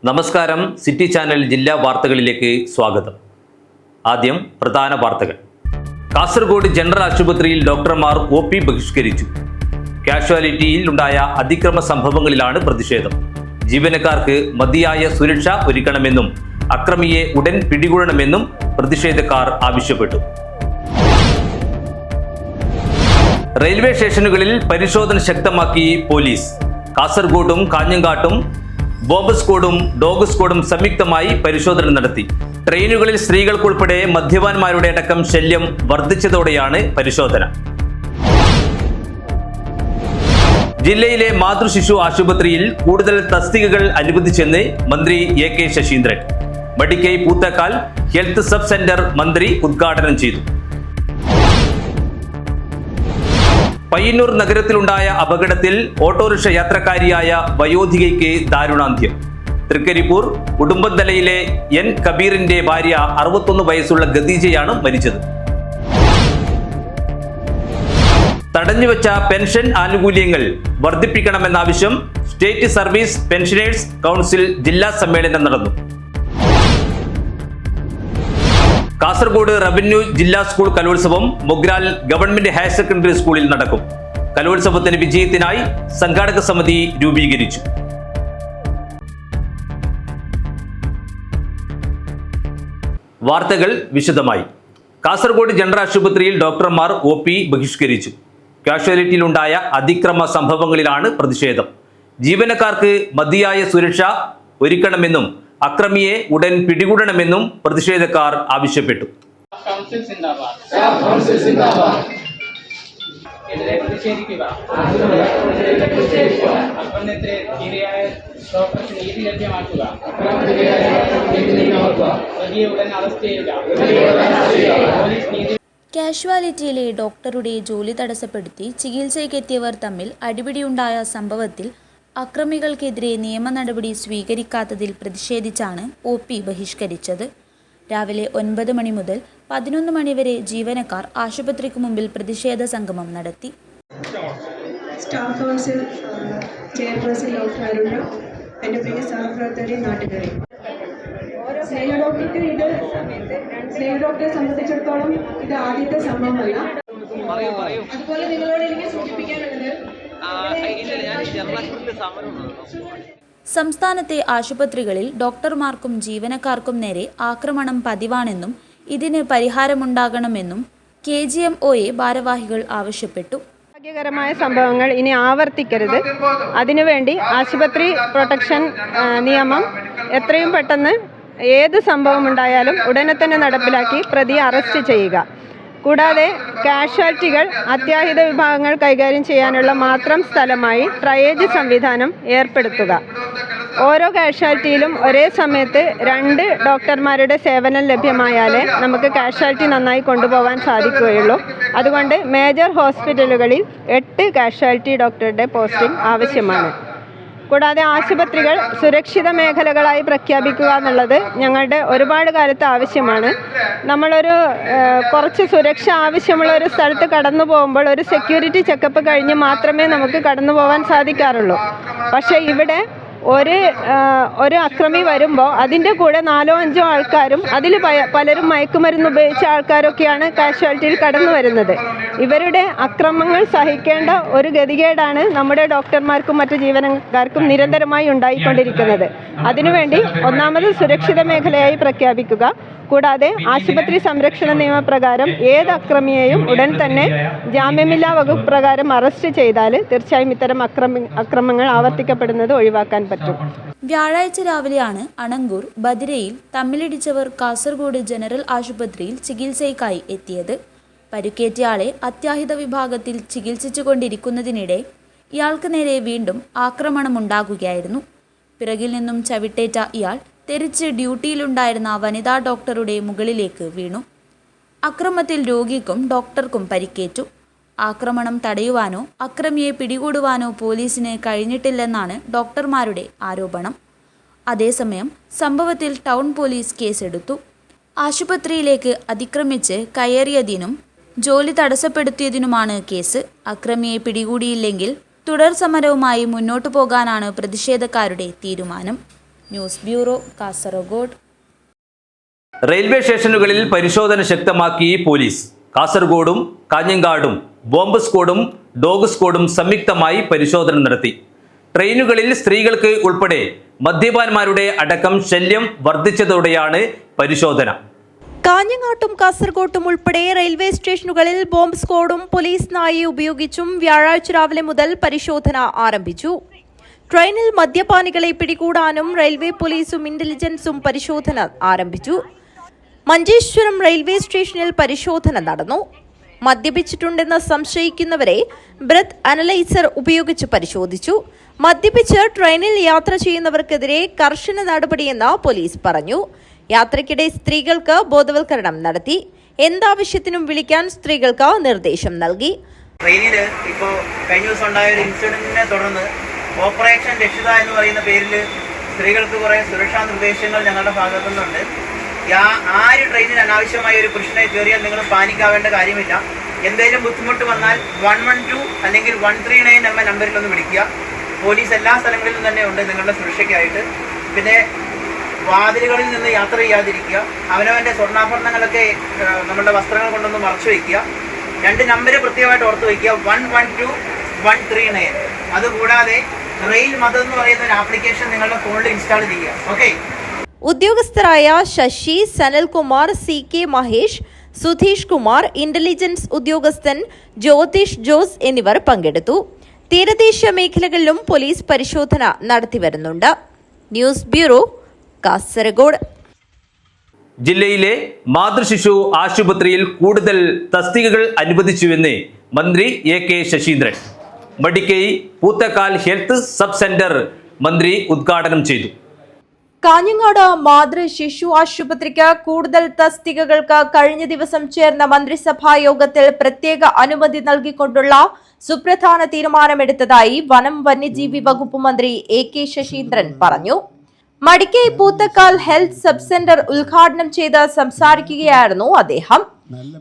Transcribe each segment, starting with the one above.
നമസ്കാരം. City channel ജില്ലാ വാർത്തകളിലേക്ക് സ്വാഗതം. ആദ്യം പ്രധാന വാർത്തകൾ. കാസർഗോഡ് ജനറൽ ആശുപത്രിയിൽ ഡോക്ടർമാർ OP ബഹിഷ്കരിച്ചു. കാഷ്വാലിറ്റിയിൽ ഉണ്ടായ അതിക്രമ സംഭവങ്ങളിലാണ് പ്രതിഷേധം. ജീവനക്കാർക്ക് മതിയായ സുരക്ഷ ഒരുക്കണമെന്നും അക്രമിയെ ഉടൻ പിടികൂടണമെന്നും പ്രതിഷേധക്കാർ ആവശ്യപ്പെട്ടു. റെയിൽവേ സ്റ്റേഷനുകളിൽ പരിശോധന ശക്തമാക്കി പോലീസ്. കാസർഗോഡും കാഞ്ഞങ്ങാട്ടും ബോംബ് സ്ക്വാഡും ഡോഗ് സ്ക്വാഡും സംയുക്തമായി പരിശോധന നടത്തി. ട്രെയിനുകളിൽ സ്ത്രീകൾക്കുൾപ്പെടെ മദ്യപാന്മാരുടെ അടക്കം ശല്യം വർദ്ധിച്ചതോടെയാണ് പരിശോധന. ജില്ലയിലെ മാതൃശിശു ആശുപത്രിയിൽ കൂടുതൽ തസ്തികകൾ അനുവദിച്ചെന്ന് മന്ത്രി AK Saseendran. Madikkai Poothakkal health sub centre മന്ത്രി ഉദ്ഘാടനം ചെയ്തു. പയ്യന്നൂർ നഗരത്തിലുണ്ടായ അപകടത്തിൽ ഓട്ടോറിക്ഷ യാത്രക്കാരിയായ വയോധികയ്ക്ക് ദാരുണാന്ത്യം. തൃക്കരിപ്പൂർ ഉടുമ്പന്തലയിലെ N കബീറിന്റെ ഭാര്യ 61 വയസ്സുള്ള ഖദീജയാണ് മരിച്ചത്. തടഞ്ഞുവെച്ച പെൻഷൻ ആനുകൂല്യങ്ങൾ വർദ്ധിപ്പിക്കണമെന്നാവശ്യം സ്റ്റേറ്റ് സർവീസ് പെൻഷനേഴ്സ് കൗൺസിൽ ജില്ലാ സമ്മേളനം നടന്നു. കാസർഗോഡ് റവന്യൂ ജില്ലാ സ്കൂൾ കലോത്സവം മൊഗ്രാൽ ഗവൺമെന്റ് ഹയർ സെക്കൻഡറി സ്കൂളിൽ നടക്കും. കലോത്സവത്തിന് വിജയത്തിനായി സംഘാടക സമിതി രൂപീകരിച്ചു. വാർത്തകൾ വിശദമായി. കാസർഗോഡ് ജനറൽ ആശുപത്രിയിൽ ഡോക്ടർമാർ OP ബഹിഷ്കരിച്ചു. കാഷ്വാലിറ്റിയിലുണ്ടായ അതിക്രമ സംഭവങ്ങളിലാണ് പ്രതിഷേധം. ജീവനക്കാർക്ക് മതിയായ സുരക്ഷ ഒരുക്കണമെന്നും അക്രമിയെ ഉടൻ പിടികൂടണമെന്നും പ്രതിഷേധക്കാർ ആവശ്യപ്പെട്ടു. കാഷ്വാലിറ്റിയിലെ ഡോക്ടറുടെ ജോലി തടസ്സപ്പെടുത്തി ചികിത്സയ്ക്കെത്തിയവർ തമ്മിൽ അടിപിടിയുണ്ടായ സംഭവത്തിൽ അക്രമികൾക്കെതിരെ നിയമ നടപടി സ്വീകരിക്കാത്തതിൽ പ്രതിഷേധിച്ചാണ് OP ബഹിഷ്കരിച്ചത്. രാവിലെ 9 മണി മുതൽ 11 മണി വരെ ജീവനക്കാർ ആശുപത്രിക്ക് മുമ്പിൽ പ്രതിഷേധ സംഗമം നടത്തി. Staff council chairperson doctor Aruna, എൻ്റെ പ്രിയ സഹപ്രവർത്തകരെ, നാട്ടുകാരെ, സ്നേഹ ഡോക്ടറെ സംബന്ധിച്ചിടത്തോളം ഇത് ആദ്യത്തെ സംഭവമല്ല. അതുപോലെ നിങ്ങളോട് എനിക്ക് സൂചിപ്പിക്കാനുള്ളത്, സംസ്ഥാനത്തെ ആശുപത്രികളിൽ ഡോക്ടർമാർക്കും ജീവനക്കാർക്കും നേരെ ആക്രമണം പതിവാണെന്നും ഇതിന് പരിഹാരമുണ്ടാകണമെന്നും KGMOA ഭാരവാഹികൾ ആവശ്യപ്പെട്ടു. ഭാഗ്യകരമായ സംഭവങ്ങൾ ഇനി ആവർത്തിക്കരുത്. അതിനുവേണ്ടി ആശുപത്രി പ്രൊട്ടക്ഷൻ നിയമം എത്രയും പെട്ടെന്ന് ഏത് സംഭവം ഉണ്ടായാലും ഉടനെ തന്നെ നടപ്പിലാക്കി പ്രതിയെ അറസ്റ്റ് ചെയ്യുക. കൂടാതെ കാഷ്വാലിറ്റികൾ അത്യാഹിത വിഭാഗങ്ങൾ കൈകാര്യം ചെയ്യാനുള്ള മാത്രം സ്ഥലമായി ട്രയേജ് സംവിധാനം ഏർപ്പെടുത്തുക. ഓരോ കാഷ്വാലിറ്റിയിലും ഒരേ സമയത്ത് 2 ഡോക്ടർമാരുടെ സേവനം ലഭ്യമായാലേ നമുക്ക് കാഷ്വാലിറ്റി നന്നായി കൊണ്ടുപോകാൻ സാധിക്കുകയുള്ളൂ. അതുകൊണ്ട് മേജർ ഹോസ്പിറ്റലുകളിൽ 8 കാഷ്വാലിറ്റി ഡോക്ടറുടെ പോസ്റ്റിംഗ് ആവശ്യമാണ്. കൂടാതെ ആശുപത്രികൾ സുരക്ഷിത മേഖലകളായി പ്രഖ്യാപിക്കുക എന്നുള്ളത് ഞങ്ങളുടെ ഒരുപാട് കാലത്ത് ആവശ്യമാണ്. നമ്മളൊരു കുറച്ച് സുരക്ഷ ആവശ്യമുള്ള ഒരു സ്ഥലത്ത് കടന്നു പോകുമ്പോൾ ഒരു സെക്യൂരിറ്റി ചെക്കപ്പ് കഴിഞ്ഞ് മാത്രമേ നമുക്ക് കടന്നു പോകാൻ സാധിക്കാറുള്ളൂ. പക്ഷേ ഇവിടെ ഒരു അക്രമി വരുമ്പോൾ അതിൻ്റെ കൂടെ 4-5 ആൾക്കാരും അതിൽ പലരും മയക്കുമരുന്ന് ഉപയോഗിച്ച ആൾക്കാരൊക്കെയാണ് കാഷ്വാലിറ്റിയിൽ കടന്നു വരുന്നത്. ഇവരുടെ അക്രമങ്ങൾ സഹിക്കേണ്ട ഒരു ഗതികേടാണ് നമ്മുടെ ഡോക്ടർമാർക്കും മറ്റു ജീവനക്കാർക്കും നിരന്തരമായി ഉണ്ടായിക്കൊണ്ടിരിക്കുന്നത്. അതിനുവേണ്ടി ഒന്നാമത് സുരക്ഷിത മേഖലയായി പ്രഖ്യാപിക്കുക. കൂടാതെ ആശുപത്രി സംരക്ഷണ നിയമപ്രകാരം ഏത് അക്രമിയെയും ഉടൻ തന്നെ ജാമ്യമില്ലാ വകുപ്പ് പ്രകാരം അറസ്റ്റ് ചെയ്താൽ തീർച്ചയായും ഇത്തരം അക്രമങ്ങൾ ആവർത്തിക്കപ്പെടുന്നത് ഒഴിവാക്കാൻ പറ്റും. വ്യാഴാഴ്ച രാവിലെയാണ് അണങ്കൂർ ബദിരയിൽ തമ്മിലിടിച്ചവർ കാസർഗോഡ് ജനറൽ ആശുപത്രിയിൽ ചികിത്സയ്ക്കായി എത്തിയത്. പരുക്കേറ്റയാളെ അത്യാഹിത വിഭാഗത്തിൽ ചികിത്സിച്ചുകൊണ്ടിരിക്കുന്നതിനിടെ ഇയാൾക്ക് നേരെ വീണ്ടും ആക്രമണമുണ്ടാകുകയായിരുന്നു. പിറകിൽ നിന്നും ചവിട്ടേറ്റ ഇയാൾ തെറിച്ച് ഡ്യൂട്ടിയിലുണ്ടായിരുന്ന വനിതാ ഡോക്ടറുടെ മുകളിലേക്ക് വീണു. അക്രമത്തിൽ രോഗിക്കും ഡോക്ടർക്കും പരിക്കേറ്റു. ആക്രമണം തടയുവാനോ അക്രമിയെ പിടികൂടുവാനോ പോലീസിന് കഴിഞ്ഞിട്ടില്ലെന്നാണ് ഡോക്ടർമാരുടെ ആരോപണം. അതേസമയം സംഭവത്തിൽ ടൗൺ പോലീസ് കേസെടുത്തു. ആശുപത്രിയിലേക്ക് അതിക്രമിച്ച് കയറിയതിനും ജോലി തടസ്സപ്പെടുത്തിയതിനുമാണ് കേസ്. അക്രമിയെ പിടികൂടിയില്ലെങ്കിൽ തുടർ സമരവുമായി മുന്നോട്ടു പോകാനാണ് പ്രതിഷേധക്കാരുടെ തീരുമാനം. News bureau, Kasaragod. റെയിൽവേ സ്റ്റേഷനുകളിൽ പരിശോധന ശക്തമാക്കി പോലീസ്. കാസർഗോഡും കാഞ്ഞങ്ങാടും ബോംബ് സ്ക്വാഡും ഡോഗ് സ്ക്വാഡും സംയുക്തമായി പരിശോധന നടത്തി. ട്രെയിനുകളിൽ സ്ത്രീകൾക്ക് ഉൾപ്പെടെ മദ്യപാന്മാരുടെ അടക്കം ശല്യം വർദ്ധിച്ചതോടെയാണ് പരിശോധന. കാഞ്ഞങ്ങാട്ടും കാസർഗോട്ടും ഉൾപ്പെടെ റെയിൽവേ സ്റ്റേഷനുകളിൽ ബോംബ് സ്ക്വാഡും പോലീസ് നായയെ ഉപയോഗിച്ചും വ്യാഴാഴ്ച രാവിലെ മുതൽ പരിശോധന ആരംഭിച്ചു. ട്രെയിനിൽ മദ്യപാനികളെ പിടികൂടാനും റെയിൽവേ പോലീസും ഇന്റലിജൻസും പരിശോധന ആരംഭിച്ചു. മഞ്ചേശ്വരം റെയിൽവേ സ്റ്റേഷനിൽ പരിശോധന നടന്നു. മദ്യപിച്ചിട്ടുണ്ടെന്ന് സംശയിക്കുന്നവരെ ബ്രത്ത് അനലൈസർ ഉപയോഗിച്ച് പരിശോധിച്ചു. മദ്യപിച്ച് ട്രെയിനിൽ യാത്ര ചെയ്യുന്നവർക്കെതിരെ കർശന നടപടിയെന്ന് പോലീസ് പറഞ്ഞു. യാത്രയ്ക്കിടെ സ്ത്രീകൾക്ക് ബോധവൽക്കരണം നടത്തി. എന്താവശ്യത്തിനും വിളിക്കാൻ സ്ത്രീകൾക്ക് നിർദ്ദേശം നൽകി. ട്രെയിനിൽ ഇപ്പോൾ കഴിഞ്ഞ ദിവസം ഉണ്ടായ ഒരു ഇൻസിഡന്റിനെ തുടർന്ന് ഓപ്പറേഷൻ രക്ഷിത എന്ന് പറയുന്ന പേരിൽ സ്ത്രീകൾക്ക് കുറേ സുരക്ഷാ നിർദ്ദേശങ്ങൾ ഞങ്ങളുടെ ഭാഗത്തു നിന്നുണ്ട്. ആര് ട്രെയിനിൽ അനാവശ്യമായ ഒരു പുരുഷനെ കയറിയാൽ നിങ്ങൾ പാനിക്കാവേണ്ട കാര്യമില്ല. എന്തെങ്കിലും ബുദ്ധിമുട്ട് വന്നാൽ 112 അല്ലെങ്കിൽ 139 എന്ന നമ്പറിലൊന്ന് വിളിക്കുക. പോലീസ് എല്ലാ സ്ഥലങ്ങളിലും തന്നെ ഉണ്ട് നിങ്ങളുടെ സുരക്ഷയ്ക്കായിട്ട്. പിന്നെ വാതിലുകളിൽ നിന്ന് യാത്ര ചെയ്യാതിരിക്കുക. അവനവൻ്റെ സ്വർണ്ണാഭരണങ്ങളൊക്കെ നമ്മളുടെ വസ്ത്രങ്ങൾ കൊണ്ടൊന്ന് മറച്ചു വയ്ക്കുക. 2 നമ്പർ പ്രത്യേകമായിട്ട് ഓർത്ത് വയ്ക്കുക, 112 139. അതുകൂടാതെ റെയിൽ മദർ എന്ന് പറയുന്ന ഒരു ആപ്ലിക്കേഷൻ നിങ്ങളുടെ ഫോണിൽ ഇൻസ്റ്റാൾ ചെയ്യുക. ഓക്കെ. ഉദ്യോഗസ്ഥരായ ശശി, സനൽകുമാർ, CK മഹേഷ്, സുധീഷ് കുമാർ, ഇന്റലിജൻസ് ഉദ്യോഗസ്ഥൻ ജ്യോതിഷ് ജോസ് എന്നിവർ പങ്കെടുത്തു. തീരദേശ മേഖലകളിലും പോലീസ് പരിശോധന നടത്തിവരുന്നുണ്ട്. News bureau, Kasaragod. ജില്ലയിലെ മാതൃശിശു ആശുപത്രിയിൽ കൂടുതൽ തസ്തികകൾ അനുവദിച്ചുവെന്ന് മന്ത്രി AK Saseendran. Madikkai Poothakkal health sub centre മന്ത്രി ഉദ്ഘാടനം ചെയ്തു. കാഞ്ഞങ്ങാട് മാതൃ ശിശു ആശുപത്രിക്ക് കൂടുതൽ തസ്തികകൾക്ക് കഴിഞ്ഞ ദിവസം ചേർന്ന മന്ത്രിസഭാ യോഗത്തിൽ പ്രത്യേക അനുമതി നൽകിക്കൊണ്ടുള്ള സുപ്രധാന തീരുമാനമെടുത്തതായി വനം വന്യജീവി വകുപ്പ് മന്ത്രി AK ശശീന്ദ്രൻ പറഞ്ഞു. Madikkai Poothakkal health sub centre ഉദ്ഘാടനം ചെയ്ത് സംസാരിക്കുകയായിരുന്നു അദ്ദേഹം.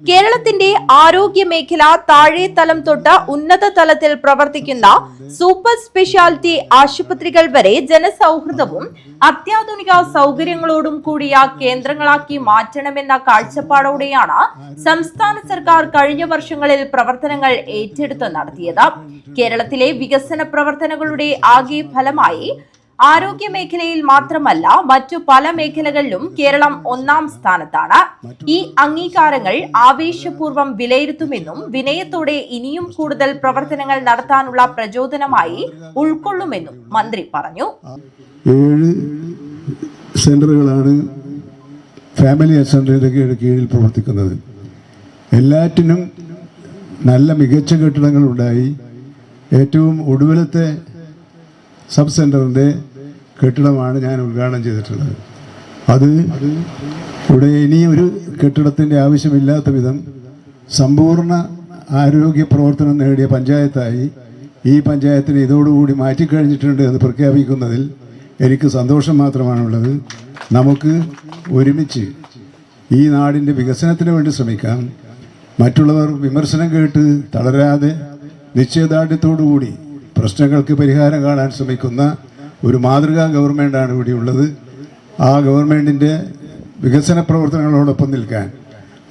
കേരളത്തിന്റെ ആരോഗ്യ മേഖല താഴെ തലം തൊട്ട് ഉന്നത തലത്തിൽ പ്രവർത്തിക്കുന്ന സൂപ്പർ സ്പെഷ്യാലിറ്റി ആശുപത്രികൾ വരെ ജനസൗഹൃദവും അത്യാധുനിക സൗകര്യങ്ങളോടും കൂടിയ കേന്ദ്രങ്ങളാക്കി മാറ്റണമെന്ന കാഴ്ചപ്പാടോടെയാണ് സംസ്ഥാന സർക്കാർ കഴിഞ്ഞ വർഷങ്ങളിൽ പ്രവർത്തനങ്ങൾ ഏറ്റെടുത്ത് നടത്തിയത്. കേരളത്തിലെ വികസന പ്രവർത്തനങ്ങളുടെ ആകെ ഫലമായി ആരോഗ്യ മേഖലയിൽ മാത്രമല്ല മറ്റു പല മേഖലകളിലും കേരളം 1ാം സ്ഥാനത്താണ്. ഈ അംഗീകാരങ്ങൾ ആവേശപൂർവ്വം വിലയിരുത്തുമെന്നും വിനയത്തോടെ ഇനിയും കൂടുതൽ പ്രവർത്തനങ്ങൾ നടത്താനുള്ള പ്രചോദനമായി ഉൾക്കൊള്ളുമെന്നും മന്ത്രി പറഞ്ഞു. 7 സെന്ററുകളാണ് ഫാമിലി ഹെൽത്ത് സെന്ററിന്റെ കീഴിൽ പ്രവർത്തിക്കുന്നത്. എല്ലാറ്റിനും നല്ല മികച്ച കെട്ടിടങ്ങൾ ഉണ്ടായി. ഏറ്റവും ഒടുവിലത്തെ സബ് സെന്ററിന്റെ കെട്ടിടമാണ് ഞാൻ ഉദ്ഘാടനം ചെയ്തിട്ടുള്ളത്. അത് ഇവിടെ ഇനി ഒരു കെട്ടിടത്തിന്റെ ആവശ്യമില്ലാത്ത വിധം സമ്പൂർണ്ണ ആരോഗ്യ പ്രവർത്തനം നേടിയ പഞ്ചായത്തായി ഈ പഞ്ചായത്തിനെ ഇതോടുകൂടി മാറ്റിക്കഴിഞ്ഞിട്ടുണ്ട് എന്ന് പ്രഖ്യാപിക്കുന്നതിൽ എനിക്ക് സന്തോഷം മാത്രമാണുള്ളത്. നമുക്ക് ഒരുമിച്ച് ഈ നാടിൻ്റെ വികസനത്തിന് വേണ്ടി ശ്രമിക്കാം. മറ്റുള്ളവർ വിമർശനം കേട്ട് തളരാതെ നിശ്ചയദാർഢ്യത്തോടുകൂടി പ്രശ്നങ്ങൾക്ക് പരിഹാരം കാണാൻ ശ്രമിക്കുന്ന ഒരു മാതൃകാ ഗവൺമെൻറ്റാണ് ഇവിടെയുള്ളത്. ആ ഗവൺമെൻറ്റിൻ്റെ വികസന പ്രവർത്തനങ്ങളോടൊപ്പം നിൽക്കാൻ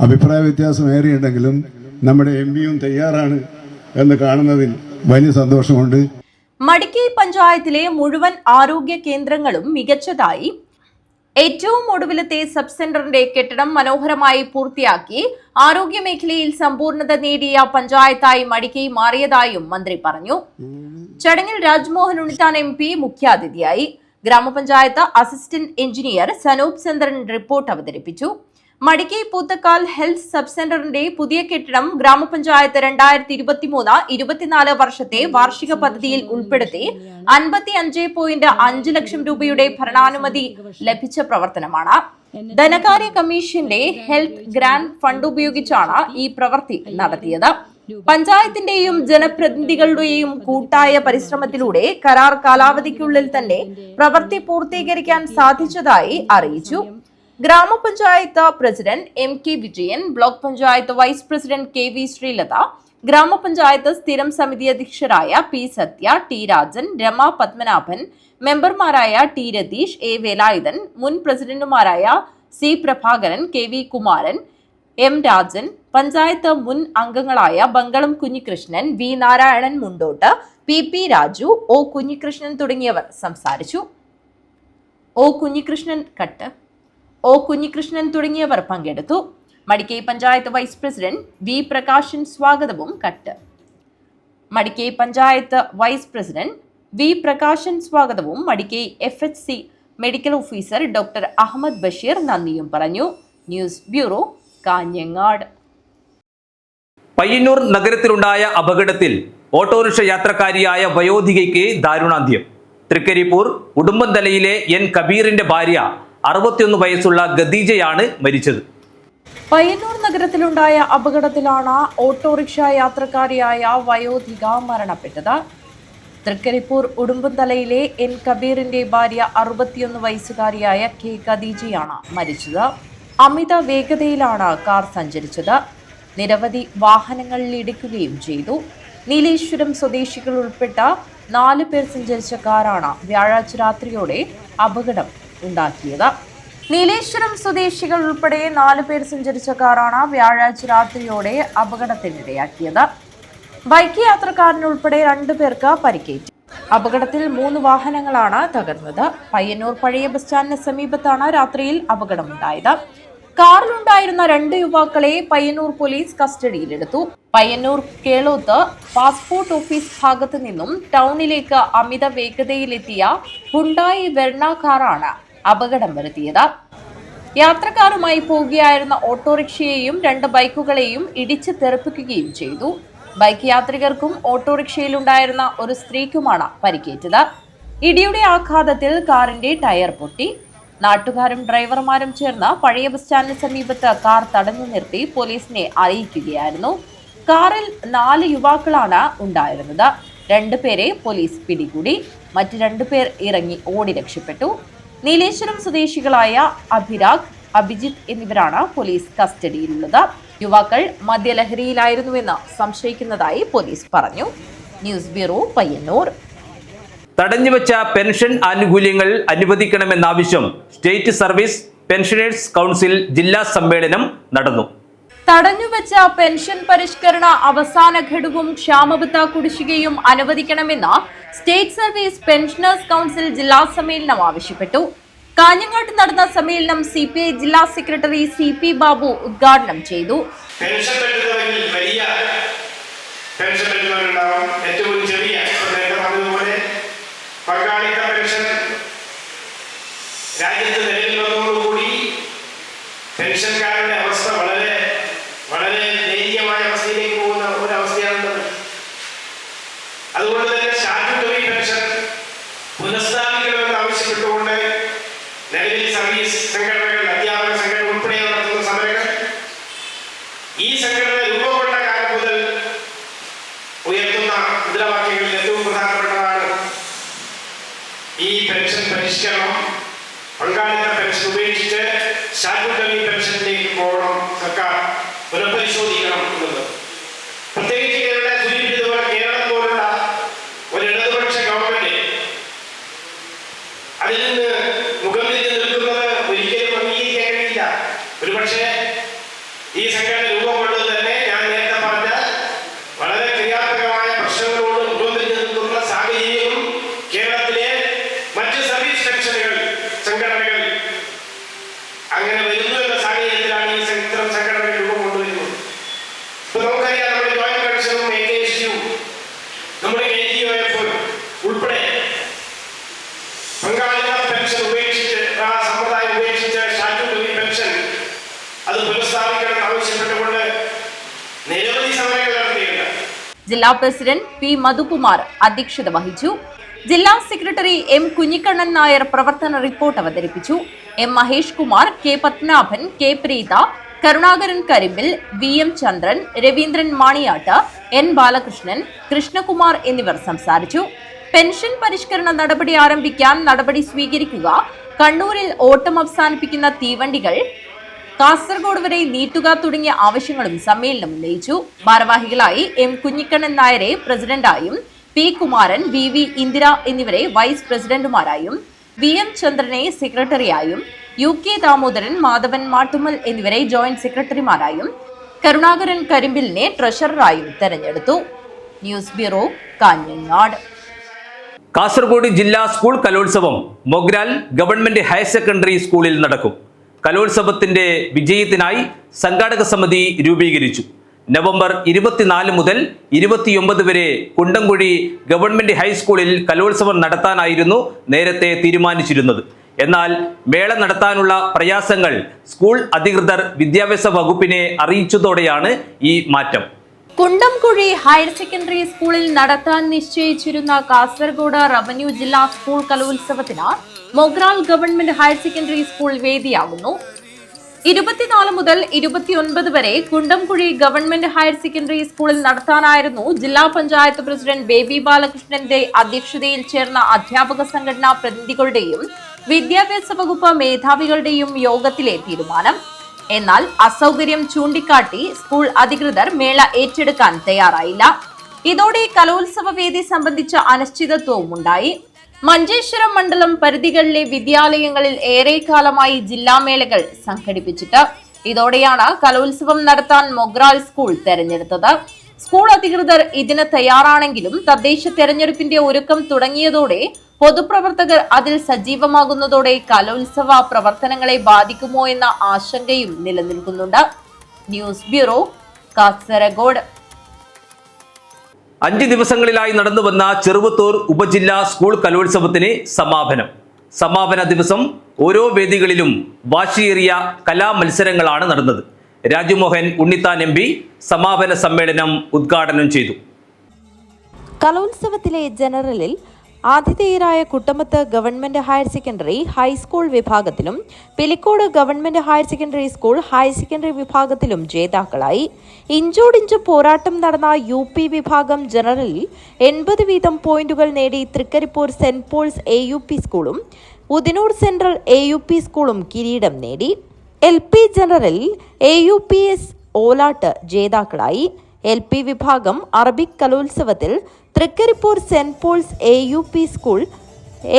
അഭിപ്രായ വ്യത്യാസം ഏറെയുണ്ടെങ്കിലും നമ്മുടെ MPയും തയ്യാറാണ് എന്ന് കാണുന്നതിൽ വലിയ സന്തോഷമുണ്ട്. മടിക്കൈ പഞ്ചായത്തിലെ മുഴുവൻ ആരോഗ്യ കേന്ദ്രങ്ങളും മികച്ചതായി. ഏറ്റവും ഒടുവിലത്തെ സബ് സെന്ററിന്റെ കെട്ടിടം മനോഹരമായി പൂർത്തിയാക്കി ആരോഗ്യ മേഖലയിൽ സമ്പൂർണ്ണത നേടിയ പഞ്ചായത്തായി മടിക്കൈ മാറിയതായും മന്ത്രി പറഞ്ഞു. ചടങ്ങിൽ രാജ്മോഹൻ ഉണ്ണിത്താൻ MP മുഖ്യാതിഥിയായി. ഗ്രാമപഞ്ചായത്ത് അസിസ്റ്റന്റ് എഞ്ചിനീയർ സനൂപ് ചന്ദ്രൻ റിപ്പോർട്ട് അവതരിപ്പിച്ചു. മടിക്കൈ പൂത്തക്കാൽ ഹെൽത്ത് സബ് സെന്ററിന്റെ പുതിയ കെട്ടിടം ഗ്രാമപഞ്ചായത്ത് 2023-24 വർഷത്തെ വാർഷിക പദ്ധതിയിൽ ഉൾപ്പെടുത്തി 55.5 ലക്ഷം രൂപയുടെ ഭരണാനുമതി ലഭിച്ച പ്രവർത്തനമാണ്. ധനകാര്യ കമ്മീഷന്റെ ഹെൽത്ത് ഗ്രാന്റ് ഫണ്ട് ഉപയോഗിച്ചാണ് ഈ പ്രവൃത്തി നടത്തിയത്. പഞ്ചായത്തിന്റെയും ജനപ്രതിനിധികളുടെയും കൂട്ടായ പരിശ്രമത്തിലൂടെ കരാർ കാലാവധിക്കുള്ളിൽ തന്നെ പ്രവൃത്തി പൂർത്തീകരിക്കാൻ സാധിച്ചതായി അറിയിച്ചു. Grama panchayat president MK Vijayan, block panchayat vice president KV Sreelatha, grama panchayat സ്ഥിരം സമിതി അധ്യക്ഷരായ പി സത്യ, ടി രാജൻ, രമ പത്മനാഭൻ, മെമ്പർമാരായ ടി രതീഷ്, എ വേലായുധൻ, മുൻ പ്രസിഡന്റുമാരായ C Prabhakaran, K V Kumaran, M Rajan, panchayat മുൻ അംഗങ്ങളായ Bankalam Kunhikrishnan, V Narayanan Mundott, P P Raju, O Kunhikrishnan തുടങ്ങിയവർ സംസാരിച്ചു. ഒ കുഞ്ഞികൃഷ്ണൻ തുടങ്ങിയവർ പങ്കെടുത്തു. Madikai panchayat vice president V Prakashan സ്വാഗതവും Madikai FHC medical officer doctor Ahammed Basheer നന്ദിയും പറഞ്ഞു. News bureau, Kanhangad. പയ്യന്നൂർ നഗരത്തിലുണ്ടായ അപകടത്തിൽ ഓട്ടോറിക്ഷ യാത്രക്കാരിയായ വയോധികയ്ക്ക് ദാരുണാന്ത്യം. തൃക്കരിപ്പൂർ ഉടുമ്പന്തലയിലെ എൻ കബീറിന്റെ ഭാര്യ 61 വയസ്സുള്ള ഖദീജയാണ് മരിച്ചത്. പയ്യന്നൂർ നഗരത്തിലുണ്ടായ അപകടത്തിലാണ് ഓട്ടോറിക്ഷ യാത്രക്കാരിയായ വയോധിക മരണപ്പെട്ടത്. തൃക്കരിപ്പൂർ ഉടുമ്പന്തലയിലെ എൻ കബീറിന്റെ ഭാര്യ 61 വയസ്സുകാരിയായ കെ ഖദീജയാണ് മരിച്ചത്. അമിത വേഗതയിലാണ് കാർ സഞ്ചരിച്ചത്. നിരവധി വാഹനങ്ങളിൽ ഇടിക്കുകയും ചെയ്തു. നീലേശ്വരം സ്വദേശികൾ ഉൾപ്പെട്ട 4 പേർ സഞ്ചരിച്ച കാറാണ് വ്യാഴാഴ്ച രാത്രിയോടെ അപകടം ഉണ്ടാക്കിയത്. നീലേശ്വരം സ്വദേശികൾ ഉൾപ്പെടെ 4 പേർ സഞ്ചരിച്ച കാറാണ് വ്യാഴാഴ്ച രാത്രിയോടെ അപകടത്തിനിടയാക്കിയത്. ബൈക്ക് യാത്രക്കാരനുൾപ്പെടെ 2 പേർക്ക് പരിക്കേറ്റു. അപകടത്തിൽ 3 വാഹനങ്ങളാണ് തകർന്നത്. പയ്യന്നൂർ പഴയ ബസ് സ്റ്റാൻഡിന് സമീപത്താണ് രാത്രിയിൽ അപകടമുണ്ടായത്. കാറിലുണ്ടായിരുന്ന 2 യുവാക്കളെ പയ്യന്നൂർ പോലീസ് കസ്റ്റഡിയിലെടുത്തു. പയ്യന്നൂർ കേളോത്ത് പാസ്പോർട്ട് ഓഫീസ് ഭാഗത്തു നിന്നും ടൗണിലേക്ക് അമിത വേഗതയിലെത്തിയ ഹുണ്ടായി വെർണ കാറാണ് അപകടം വരുത്തിയത്. യാത്രക്കാരുമായി പോകുകയായിരുന്ന ഓട്ടോറിക്ഷയെയും 2 ബൈക്കുകളെയും ഇടിച്ച് തെറിപ്പിക്കുകയും ചെയ്തു. ബൈക്ക് യാത്രികർക്കും ഓട്ടോറിക്ഷയിലുണ്ടായിരുന്ന ഒരു സ്ത്രീക്കുമാണ് പരിക്കേറ്റത്. ഇടിയുടെ ആഘാതത്തിൽ കാറിന്റെ ടയർ പൊട്ടി. നാട്ടുകാരും ഡ്രൈവർമാരും ചേർന്ന് പഴയ ബസ് സ്റ്റാൻഡിന് സമീപത്ത് കാർ തടഞ്ഞു നിർത്തി പോലീസിനെ അറിയിക്കുകയായിരുന്നു. കാറിൽ 4 യുവാക്കളാണ് ഉണ്ടായിരുന്നത്. 2 പേരെ പോലീസ് പിടികൂടി. മറ്റ് 2 പേർ ഇറങ്ങി ഓടി രക്ഷപ്പെട്ടു. നീലേശ്വരം സ്വദേശികളായ അഭിരാഗ്, അഭിജിത്ത് എന്നിവരാണ് പോലീസ് കസ്റ്റഡിയിലുള്ളത്. യുവാക്കൾ മദ്യലഹരിയിലായിരുന്നുവെന്ന് സംശയിക്കുന്നതായി പോലീസ് പറഞ്ഞു. News bureau, Payyanur. തടഞ്ഞുവെച്ച പെൻഷൻ ആനുകൂല്യങ്ങൾ അനുവദിക്കണമെന്നാവശ്യം സ്റ്റേറ്റ് സർവീസ് പെൻഷനേഴ്സ് കൗൺസിൽ ജില്ലാ സമ്മേളനം നടന്നു. തടഞ്ഞുവെച്ച പെൻഷൻ പരിഷ്കരണ അവസാന ഘടുവും ക്ഷാമബത്ത കുടിശ്ശികയും അനുവദിക്കണമെന്ന് സ്റ്റേറ്റ് സർവീസ് പെൻഷനേഴ്സ് കൗൺസിൽ ജില്ലാ സമ്മേളനം ആവശ്യപ്പെട്ടു. കാഞ്ഞങ്ങാട്ട് നടന്ന സമ്മേളനം CPI ജില്ലാ സെക്രട്ടറി CP ബാബു ഉദ്ഘാടനം ചെയ്തു. രാജ്യത്ത് നിലവിൽ വന്നതോടുകൂടി പെൻഷൻകാരുടെ അവസ്ഥ വളരെ ദയനീയമായ അവസ്ഥയിലേക്ക് പോകുന്ന ഒരവസ്ഥയാണുള്ളത്. അതുകൊണ്ട് തന്നെ സ്റ്റാറ്റ്യൂട്ടറി പെൻഷൻ പുനഃസ്ഥാപിക്കണമെന്ന് ആവശ്യപ്പെട്ടുകൊണ്ട് നിലവിൽ സർവീസ് സംഘടനകൾ, അധ്യാപക സംഘടന ഉൾപ്പെടെ നടത്തുന്ന സമരങ്ങൾ ഈ സംഘടന രൂപം കൊണ്ട കാലം മുതൽ ഉയർത്തുന്ന മുദ്രാവാക്യങ്ങളിൽ ഏറ്റവും പ്രധാനപ്പെട്ടതാണ് ഈ പെൻഷൻ പരിഷ്കരണം. പങ്കാളിത്ത പെൻഷൻ ഉപേക്ഷിച്ച് സ്റ്റാറ്റ്യൂട്ടറി പെൻഷനിലേക്ക് പോകണം, സർക്കാർ പുനഃപരിശോധിക്കണം എന്നത്. പ്രത്യേകിച്ച് കേരളം പോലുള്ള ഒരു ഇടതുപക്ഷ ഗവൺമെന്റ് അതിൽ നിന്ന് മുഖം തിരിഞ്ഞ് നിൽക്കുന്നത് ഒരിക്കലും അംഗീകരിക്കാൻ കഴിയില്ല. ഒരുപക്ഷെ ഈ സംഘടന രൂപം കൊണ്ടത് തന്നെ ഞാൻ നേരത്തെ പറഞ്ഞ വളരെ ക്രിയാത്മകമായ പ്രശ്നങ്ങളോട് മുഖം തിരിഞ്ഞ് നിൽക്കുന്ന സാഹചര്യവും കേരളത്തിലെ മറ്റ് സർവീസ് പെൻഷനുകൾ സംഘടനകൾ അങ്ങനെ വരുന്നു എന്ന സാഹചര്യത്തിലാണ് ഈ ഇത്തരം സംഘടനകൾ രൂപം കൊണ്ടുവരുന്നത്. ഇപ്പൊ നമുക്കറിയാം, നമ്മുടെ ജോയിന്റ് പെൻഷനും AKSU, നമ്മുടെ KGOF ഉൾപ്പെടെ പങ്കാളിത്ത പെൻഷൻ ഉപേക്ഷിച്ച്, ആ സമ്പ്രദായം ഉപേക്ഷിച്ച് സ്റ്റാറ്റ്യൂട്ടറി പെൻഷൻ അത് പുനഃസ്ഥാപിക്കണം ആവശ്യപ്പെട്ടുകൊണ്ട് നിരവധി സമരങ്ങൾ നടത്തിയിട്ടുണ്ട്. ജില്ലാ പ്രസിഡന്റ് P മധുകുമാർ അധ്യക്ഷത വഹിച്ചു. ജില്ലാ സെക്രട്ടറി M കുഞ്ഞിക്കണ്ണൻ നായർ പ്രവർത്തന റിപ്പോർട്ട് അവതരിപ്പിച്ചു. M Mahesh Kumar, K Padmanabhan, K Preetha, Karunakaran കരിമ്പിൽ, VM ചന്ദ്രൻ, രവീന്ദ്രൻ മാണിയാട്ട്, N ബാലകൃഷ്ണൻ, കൃഷ്ണകുമാർ എന്നിവർ സംസാരിച്ചു. പെൻഷൻ പരിഷ്കരണ നടപടി ആരംഭിക്കാൻ നടപടി സ്വീകരിക്കുക, കണ്ണൂരിൽ ഓട്ടം അവസാനിപ്പിക്കുന്ന തീവണ്ടികൾ, കാസർഗോഡ് വരെ നീട്ടുക തുടങ്ങിയ ആവശ്യങ്ങളും സമ്മേളനം ഉന്നയിച്ചു. ഭാരവാഹികളായി എം കുഞ്ഞിക്കണ്ണൻ നായരെ പ്രസിഡന്റായും, പി കുമാരൻ, വി ഇന്ദിര എന്നിവരെ വൈസ് പ്രസിഡന്റുമാരായും, VM ചന്ദ്രനെ സെക്രട്ടറിയായും, UK ദാമോദരൻ, മാധവൻ മാട്ടുമൽ എന്നിവരെ ജോയിന്റ് സെക്രട്ടറിമാരായും, കരുണാകരൻ കരിമ്പിലിനെ ട്രഷററായും തെരഞ്ഞെടുത്തു. News bureau, Kanhangad. കാസർഗോഡ് ജില്ലാ സ്കൂൾ കലോത്സവം മൊഗ്രാൽ ഗവൺമെന്റ് ഹയർ സെക്കൻഡറി സ്കൂളിൽ നടക്കും. കലോത്സവത്തിന്റെ വിജയത്തിനായി സംഘാടക സമിതി രൂപീകരിച്ചു. നവംബർ 24 മുതൽ 29 വരെ കുണ്ടംകുഴി ഗവൺമെന്റ് ഹൈസ്കൂളിൽ കലോത്സവം നടത്താനായിരുന്നു നേരത്തെ തീരുമാനിച്ചിരുന്നത്. എന്നാൽ മേള നടത്താനുള്ള പ്രയാസങ്ങൾ സ്കൂൾ അധികൃതർ വിദ്യാഭ്യാസ വകുപ്പിനെ അറിയിച്ചതോടെയാണ് ഈ മാറ്റം. കുണ്ടംകുഴി ഹയർ സെക്കൻഡറി സ്കൂളിൽ നടത്താൻ നിശ്ചയിച്ചിരുന്ന കാസർഗോഡ് റവന്യൂ ജില്ലാ സ്കൂൾ കലോത്സവത്തിന് Mogral government higher secondary school വേദിയാകുന്നു. 24 മുതൽ 29 വരെ കുണ്ടംകുഴി ഗവൺമെന്റ് ഹയർ സെക്കൻഡറി സ്കൂളിൽ നടത്താനായിരുന്നു ജില്ലാ പഞ്ചായത്ത് പ്രസിഡന്റ് ബേബി ബാലകൃഷ്ണന്റെ അധ്യക്ഷതയിൽ ചേർന്ന അധ്യാപക സംഘടനാ പ്രതിനിധികളുടെയും വിദ്യാഭ്യാസ വകുപ്പ് മേധാവികളുടെയും യോഗത്തിലെ തീരുമാനം. എന്നാൽ അസൗകര്യം ചൂണ്ടിക്കാട്ടി സ്കൂൾ അധികൃതർ മേള ഏറ്റെടുക്കാൻ തയ്യാറായില്ല. ഇതോടെ കലോത്സവ വേദി സംബന്ധിച്ച അനിശ്ചിതത്വവും ഉണ്ടായി. മഞ്ചേശ്വരം മണ്ഡലം പരിധികളിലെ വിദ്യാലയങ്ങളിൽ ഏറെക്കാലമായി ജില്ലാമേളകൾ സംഘടിപ്പിച്ചിട്ട്. ഇതോടെയാണ് കലോത്സവം നടത്താൻ മൊഗ്രാൽ സ്കൂൾ തെരഞ്ഞെടുത്തത്. സ്കൂൾ അധികൃതർ ഇതിന് തയ്യാറാണെങ്കിലും തദ്ദേശ തെരഞ്ഞെടുപ്പിന്റെ ഒരുക്കം തുടങ്ങിയതോടെ പൊതുപ്രവർത്തകർ അതിൽ സജീവമാകുന്നതോടെ കലോത്സവ പ്രവർത്തനങ്ങളെ ബാധിക്കുമോ എന്ന ആശങ്കയും നിലനിൽക്കുന്നുണ്ട്. News bureau, Kasaragod. 5 ദിവസങ്ങളിലായി നടന്നുവന്ന ചെറുവത്തൂർ ഉപജില്ലാ സ്കൂൾ കലോത്സവത്തിന് സമാപന ദിവസം ഓരോ വേദികളിലും വാശിയേറിയ കലാമത്സരങ്ങളാണ് നടന്നത്. രാജുമോഹൻ ഉണ്ണിത്താൻ MP സമാപന സമ്മേളനം ഉദ്ഘാടനം ചെയ്തു. കലോത്സവത്തിലെ ജനറലിൽ ആതിഥേയരായ Kuttamath government higher secondary high school വിഭാഗത്തിലും Pilicode government higher secondary school higher secondary വിഭാഗത്തിലും ജേതാക്കളായി. ഇഞ്ചോടിഞ്ച് പോരാട്ടം നടന്ന UP വിഭാഗം ജനറലിൽ 80 വീതം പോയിന്റുകൾ നേടി തൃക്കരിപ്പൂർ സെന്റ് പോൾസ് AUP സ്കൂളും ഉദിനൂർ സെൻട്രൽ AUP സ്കൂളും കിരീടം നേടി. LP ജനറലിൽ AUPS ഓലാട്ട് ജേതാക്കളായി. LP വിഭാഗം അറബിക് കലോത്സവത്തിൽ Trikaripur Saint Paul's AUP school,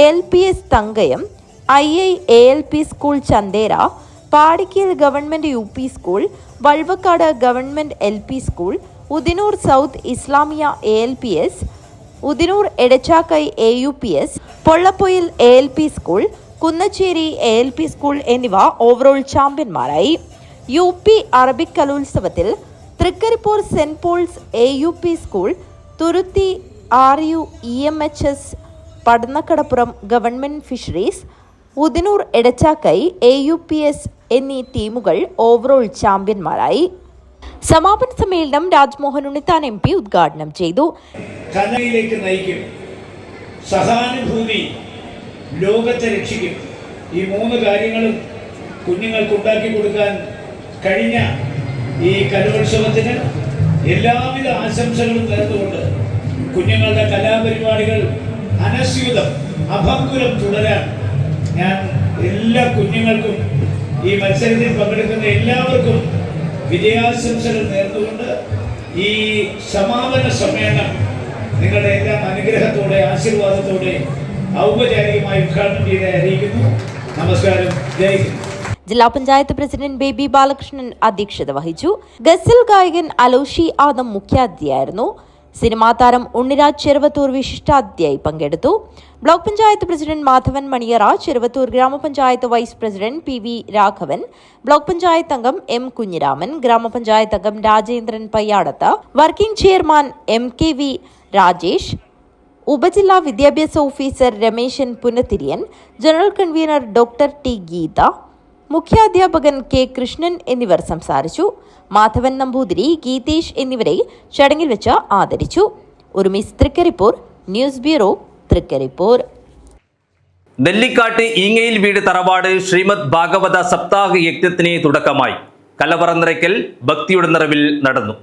ALPS Thankayam, IIALP school Chanthera, Padikkal government UP school, Valvakkad government LP school, Udinur South Islamia ALPS, Udinur Edachakkai AUPS, Pollappoyil ALP school, Kunnacheri ALP school എന്നിവ ഓവറോൾ ചാമ്പ്യന്മാരായി. UP അറബിക് കലോത്സവത്തിൽ Trikaripur Saint Paul's AUP school, Thuruthi RUEMHS, Padannakadappuram government fisheries, Udinur Edachakkai AUPS എന്നീ ടീമുകൾ overall ചാമ്പ്യന്മാരായി. സമാപന സമ്മേളനം Rajmohan Unnithan MP ഉദ്ഘാടനം ചെയ്തു. കലയിലേക്ക് നയിക്കും, സഹാനുഭൂതി ലോകത്തെ രക്ഷിക്കും. ഈ 3 കാര്യങ്ങളും കുഞ്ഞുങ്ങൾക്ക് ഉണ്ടാക്കി കൊടുക്കാൻ കഴിഞ്ഞ ഈ കലോത്സവത്തിന് എല്ലാവിധ ആശംസകളും നേർന്നുകൊണ്ട് കുഞ്ഞുങ്ങളുടെ കലാപരിപാടികൾ അനസ്യൂതം അഭംഗുരം തുടരാൻ ഞാൻ എല്ലാ കുഞ്ഞുങ്ങൾക്കും ഈ മത്സരത്തിൽ പങ്കെടുക്കുന്ന എല്ലാവർക്കും വിജയാശംസകൾ നേർന്നുകൊണ്ട് ഈ സമാപന സമ്മേളനം നിങ്ങളുടെ എല്ലാം അനുഗ്രഹത്തോടെ ആശീർവാദത്തോടെ ഔപചാരികമായി ഉദ്ഘാടനം ചെയ്ത് അറിയിക്കുന്നു. നമസ്കാരം. ജയ് ഹിന്ദ്. ജില്ലാ പഞ്ചായത്ത് പ്രസിഡന്റ് ബേബി ബാലകൃഷ്ണൻ അധ്യക്ഷത വഹിച്ചു. ഗസൽ ഗായകൻ അലോഷി ആദം മുഖ്യാതിഥിയായിരുന്നു. സിനിമാ താരം ഉണ്ണിരാജ് ചെറുവത്തൂർ വിശിഷ്ടാതിഥിയായി പങ്കെടുത്തു. Block panchayat president Madhavan Maniyara, Cheruvathur grama panchayat vice president PV Raghavan, block panchayat അംഗം M കുഞ്ഞിരാമൻ, ഗ്രാമപഞ്ചായത്ത് അംഗം Rajendran Payyadath, working chairman MKV Rajesh, ഉപജില്ലാ വിദ്യാഭ്യാസ officer Rameshan Punathiriyan, general convener doctor T Geetha, മുഖ്യാധ്യാപകൻ K കൃഷ്ണൻ എന്നിവർ സംസാരിച്ചു. മാധവൻ നമ്പൂതിരി, ഗീതേഷ് എന്നിവരെ ചടങ്ങിൽ വെച്ച് ആദരിച്ചു. ഉർമിസ് തൃക്കരിപ്പൂർ, ന്യൂസ് ബ്യൂറോ, തൃക്കരിപ്പൂർ. നെല്ലിക്കാട്ട് ഈങ്ങയിൽ വീട് തറവാട് ശ്രീമദ് ഭാഗവത സപ്താഹ യജ്ഞത്തിന് തുടക്കമായി. കലവറ നിറയ്ക്കൽ ഭക്തിയുടെ നിറവിൽ നടന്നു.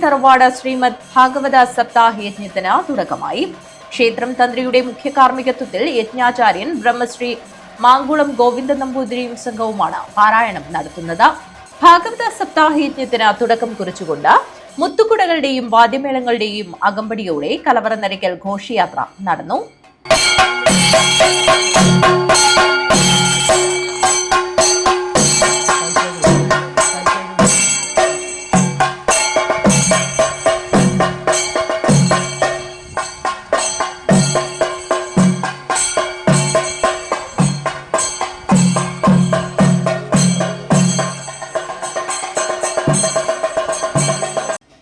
തറവാട് ശ്രീമദ് ഭാഗവത സപ്താഹ യജ്ഞത്തിന് തുടക്കമായി. ക്ഷേത്രം തന്ത്രിയുടെ മുഖ്യ കാർമ്മികത്വത്തിൽ യജ്ഞാചാര്യൻ ബ്രഹ്മശ്രീ മാങ്കുളം ഗോവിന്ദ നമ്പൂതിരിയും സംഘവുമാണ് പാരായണം നടത്തുന്നത്. ഭാഗവത സപ്താഹ യജ്ഞത്തിന് തുടക്കം കുറിച്ചുകൊണ്ട് മുത്തുകുടകളുടെയും വാദ്യമേളങ്ങളുടെയും അകമ്പടിയോടെ കലവറ നിറയ്ക്കൽ ഘോഷയാത്ര നടന്നു.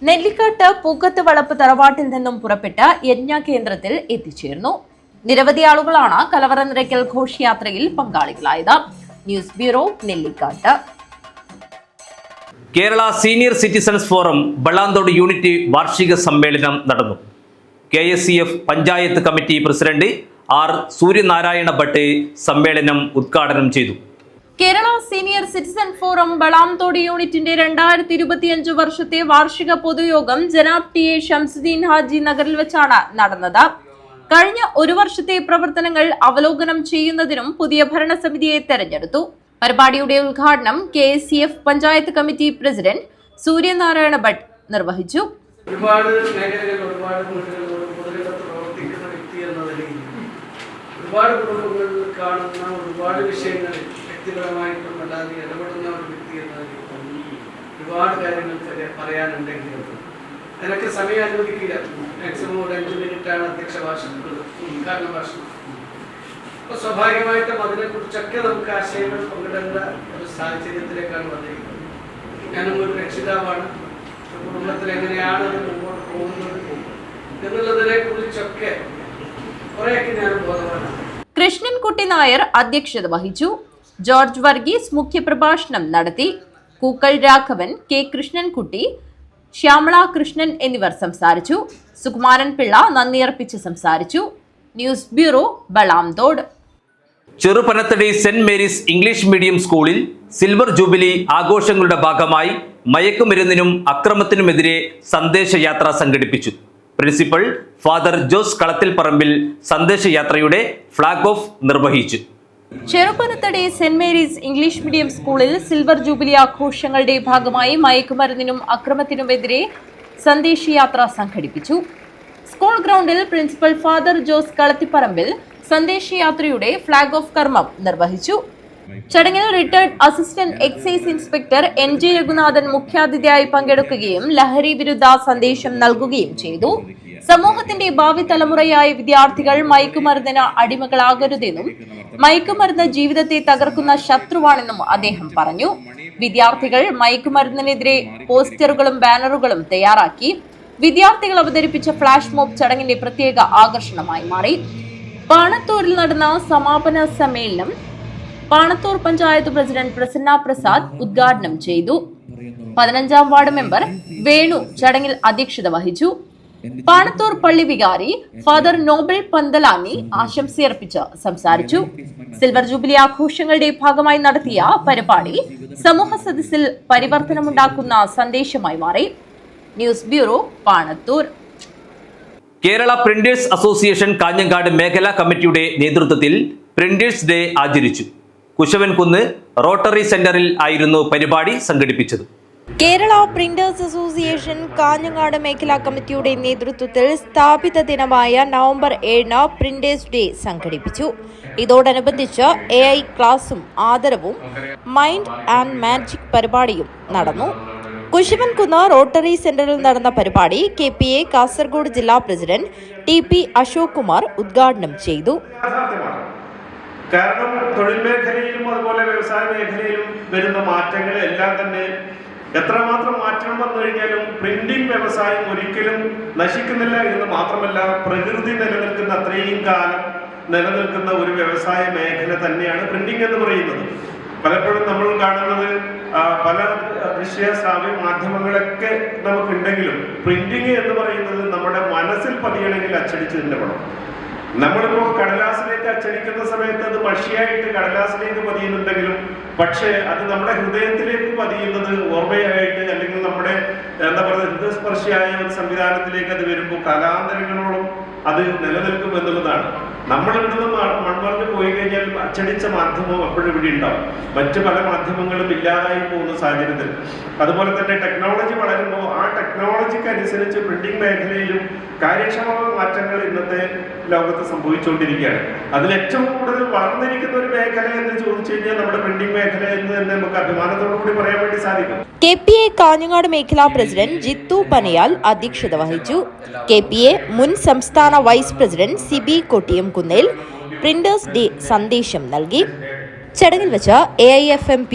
നെല്ലിക്കാട്ട് പൂക്കത്ത് വളപ്പ് തറവാട്ടിൽ നിന്നും പുറപ്പെട്ട യജ്ഞകേന്ദ്രത്തിൽ എത്തിച്ചേർന്നു. നിരവധി ആളുകളാണ് കലവറ നിറയ്ക്കൽ ഘോഷയാത്രയിൽ പങ്കാളികളായത്. News bureau, Nellikkatt. Kerala senior citizens forum Balanthode unit വാർഷിക സമ്മേളനം നടന്നു. KSCF panchayat committee president R. Suryanarayana Bhat സമ്മേളനം ഉദ്ഘാടനം ചെയ്തു. Kerala senior citizen forum Balanthode യൂണിറ്റിന്റെ 2025 വർഷത്തെ വാർഷിക പൊതുയോഗം ജനാബ് TA ഷംസുദ്ദീൻ ഹാജി നഗറിൽ വെച്ചാണ് നടന്നത്. കഴിഞ്ഞ ഒരു വർഷത്തെ പ്രവർത്തനങ്ങൾ അവലോകനം ചെയ്യുന്നതിനും പുതിയ ഭരണസമിതിയെ തെരഞ്ഞെടുത്തു. പരിപാടിയുടെ ഉദ്ഘാടനം KSCF panchayat committee president Suryanarayana Bhat നിർവഹിച്ചു. ഒരുപാട് മേഖലകളിൽ ഒരുപാട് പൊതുരംഗത്ത് പ്രവർത്തിക്കുന്ന വ്യക്തി എന്ന നിലയിൽ ഒരുപാട് കുടുംബങ്ങളിൽ കാണുന്ന ഒരുപാട് വിഷയങ്ങളിൽ വ്യക്തിപരമായിട്ടും അല്ലാതെ ഇടപെടുന്ന ഒരു വ്യക്തി എന്ന നിലയിൽ ഒരുപാട് കാര്യങ്ങൾ പറയാനുണ്ടെങ്കിലും എനിക്ക് സമയം അനുവദിക്കില്ല. മാക്സിമം ഒരു 5 മിനിറ്റാണ് അധ്യക്ഷ ഭാഷണങ്ങൾ, ഉദ്ഘാടന ഭാഷണം. അപ്പോൾ സ്വാഭാവികമായിട്ടും അതിനെക്കുറിച്ചൊക്കെ നമുക്ക് ആശയങ്ങൾ പങ്കിടേണ്ട ഒരു സാഹചര്യത്തിലേക്കാണ് വന്നിരിക്കുന്നത്. ഞാനും ഒരു രക്ഷിതാവാണ്. കുടുംബത്തിൽ എങ്ങനെയാണ് അത് മുമ്പോട്ട് പോകുന്നത് എന്നുള്ളതിനെ കുറിച്ചൊക്കെ കുറെയൊക്കെ ഞാൻ ബോധവാനാണ്. കൃഷ്ണൻകുട്ടി നായർ അധ്യക്ഷത വഹിച്ചു. ജോർജ് വർഗീസ് മുഖ്യപ്രഭാഷണം നടത്തി. കൂക്കൽ രാഘവൻ, K. കൃഷ്ണൻകുട്ടി, ശ്യാമള കൃഷ്ണൻ എന്നിവർ സംസാരിച്ചു. സുകുമാരൻ പിള്ള നന്ദിയർപ്പിച്ച് സംസാരിച്ചു. News bureau, Balanthode. Cherupanathady Saint Mary's English medium സ്കൂളിൽ സിൽവർ ജൂബിലി ആഘോഷങ്ങളുടെ ഭാഗമായി മയക്കുമരുന്നിനും അക്രമത്തിനുമെതിരെ സന്ദേശയാത്ര സംഘടിപ്പിച്ചു. പ്രിൻസിപ്പൽ ഫാദർ ജോസ് കളത്തിൽപ്പറമ്പിൽ സന്ദേശയാത്രയുടെ ഫ്ളാഗ് ഓഫ് നിർവഹിച്ചു. Cherupanathady Saint Mary's English medium സ്കൂളിൽ സിൽവർ ജൂബിലി ആഘോഷങ്ങളുടെ ഭാഗമായി മയക്കുമരുന്നിനും അക്രമത്തിനുമെതിരെ സന്ദേശയാത്ര സംഘടിപ്പിച്ചു. സ്കൂൾ ഗ്രൗണ്ടിൽ പ്രിൻസിപ്പൽ ഫാദർ ജോസ് കളത്തിപ്പറമ്പിൽ സന്ദേശയാത്രയുടെ ഫ്ളാഗ് ഓഫ് കർമ്മം നിർവഹിച്ചു. ചടങ്ങിൽ retired assistant excise inspector NG Raghunathan മുഖ്യാതിഥിയായി പങ്കെടുക്കുകയും ലഹരി വിരുദ്ധ സന്ദേശം നൽകുകയും ചെയ്തു. സമൂഹത്തിന്റെ ഭാവി തലമുറയായ വിദ്യാർത്ഥികൾ മയക്കുമരുന്നിന് അടിമകളാകരുതെന്നും മയക്കുമരുന്ന് ജീവിതത്തെ തകർക്കുന്ന ശത്രുവാണെന്നും അദ്ദേഹം പറഞ്ഞു. വിദ്യാർത്ഥികൾ മയക്കുമരുന്നിനെതിരെ പോസ്റ്ററുകളും ബാനറുകളും തയ്യാറാക്കി. വിദ്യാർത്ഥികൾ അവതരിപ്പിച്ച ഫ്ലാഷ് മോബ് ചടങ്ങിന്റെ പ്രത്യേക ആകർഷണമായി മാറി. പാണത്തൂരിൽ നടന്ന സമാപന സമ്മേളനം പാണത്തൂർ പഞ്ചായത്ത് പ്രസിഡന്റ് പ്രസന്ന പ്രസാദ് ഉദ്ഘാടനം ചെയ്തു. 15ാം വാർഡ് മെമ്പർ വേണു ചടങ്ങിൽ അധ്യക്ഷത വഹിച്ചു. പാണത്തൂർ പള്ളി വികാരി ഫാദർ നോബൽ പന്തലാനി ആശംസയർപ്പിച്ച് സംസാരിച്ചു. സിൽവർ ജൂബിലി ആഘോഷങ്ങളുടെ ഭാഗമായി നടത്തിയ പരിപാടി സമൂഹ സദസ്സിൽ പരിവർത്തനമുണ്ടാക്കുന്ന സന്ദേശമായി മാറി. News bureau, Panathur. Kerala printers association Kanhangad മേഖലാ കമ്മിറ്റിയുടെ നേതൃത്വത്തിൽ പ്രിന്റേഴ്സ് ഡേ ആചരിച്ചു. കുശവൻകുന്ന് റോട്ടറി സെന്ററിൽ ആയിരുന്നു പരിപാടി സംഘടിപ്പിച്ചത്. കേരള പ്രിന്റേഴ്സ് അസോസിയേഷൻ കാഞ്ഞങ്ങാട് മേഖലാ കമ്മിറ്റിയുടെ നേതൃത്വത്തിൽ സ്ഥാപിത ദിനമായ നവംബർ 7 പ്രിന്റേഴ്സ് ഡേ സംഘടിപ്പിച്ചു. ഇതോടനുബന്ധിച്ച് AI ക്ലാസും ആദരവും മൈൻഡ് ആൻഡ് മാജിക് പരിപാടിയും നടന്നു. കുശവൻകുന്ന് റോട്ടറി സെന്ററിൽ നടന്ന പരിപാടി KPA കാസർഗോഡ് ജില്ലാ പ്രസിഡന്റ് TP അശോക് കുമാർ ഉദ്ഘാടനം ചെയ്തു. കാരണം തൊഴിൽ മേഖലയിലും അതുപോലെ വ്യവസായ മേഖലയിലും വരുന്ന മാറ്റങ്ങൾ എല്ലാം തന്നെ എത്രമാത്രം മാറ്റം വന്നു കഴിഞ്ഞാലും പ്രിന്റിംഗ് വ്യവസായം ഒരിക്കലും നശിക്കുന്നില്ല എന്ന് മാത്രമല്ല, പ്രകൃതി നിലനിൽക്കുന്ന അത്രയും കാലം നിലനിൽക്കുന്ന ഒരു വ്യവസായ മേഖല തന്നെയാണ് പ്രിന്റിംഗ് എന്ന് പറയുന്നത്. പലപ്പോഴും നമ്മൾ കാണുന്നത് പല ദൃശ്യ ശ്രാവ്യ മാധ്യമങ്ങളൊക്കെ നമുക്കുണ്ടെങ്കിലും പ്രിന്റിംഗ് എന്ന് പറയുന്നത് നമ്മുടെ മനസ്സിൽ പതിയണമെങ്കിൽ അച്ചടിച്ച് തന്നെ വേണം. നമ്മളിപ്പോൾ കടലാസിലേക്ക് അച്ചടിക്കുന്ന സമയത്ത് അത് മഷിയായിട്ട് കടലാസിലേക്ക് പതിയുന്നുണ്ടെങ്കിലും പക്ഷേ അത് നമ്മുടെ ഹൃദയത്തിലേക്ക് പതിയുന്നത് ഓർമ്മയായിട്ട് അല്ലെങ്കിൽ നമ്മുടെ എന്താ പറയുക ഹൃദയസ്പർശിയായ ഒരു സംവിധാനത്തിലേക്ക് അത് വരുമ്പോൾ കാലാന്തരങ്ങളോളം അത് നിലനിൽക്കും എന്നുള്ളതാണ്. നമ്മൾ ഇവിടുന്ന് മൺമറഞ്ഞു പോയി കഴിഞ്ഞാൽ അച്ചടിച്ച മാധ്യമം അപ്പോഴും ഇവിടെ ഉണ്ടാവും. മറ്റു പല മാധ്യമങ്ങളും ഇല്ലാതായി പോകുന്ന സാഹചര്യത്തിൽ അതുപോലെ തന്നെ ടെക്നോളജി വളരുമ്പോൾ ആ ടെക്നോളജിക്ക് അനുസരിച്ച് പ്രിന്റിംഗ് മേഖലയിലും കാര്യക്ഷമമായ മാറ്റങ്ങൾ ഇന്നത്തെ ലോകത്ത് സംഭവിച്ചുകൊണ്ടിരിക്കുകയാണ്. അതിൽ ഏറ്റവും കൂടുതൽ വളർന്നിരിക്കുന്ന ഒരു മേഖല എന്ന് ചോദിച്ചു കഴിഞ്ഞാൽ നമ്മുടെ പ്രിന്റിംഗ് മേഖല എന്ന് തന്നെ നമുക്ക് അഭിമാനത്തോടു കൂടി പറയാൻ വേണ്ടി സാധിക്കും. KPA കാഞ്ഞങ്ങാട് മേഖലാ പ്രസിഡന്റ് ജിത്തു പനയാൽ അധ്യക്ഷത വഹിച്ചു. KPA മുൻ സംസ്ഥാന vice president Siby Kottiyamkunnel printers day സന്ദേശം നൽകി. ചടങ്ങിൽ വെച്ച് AIFMP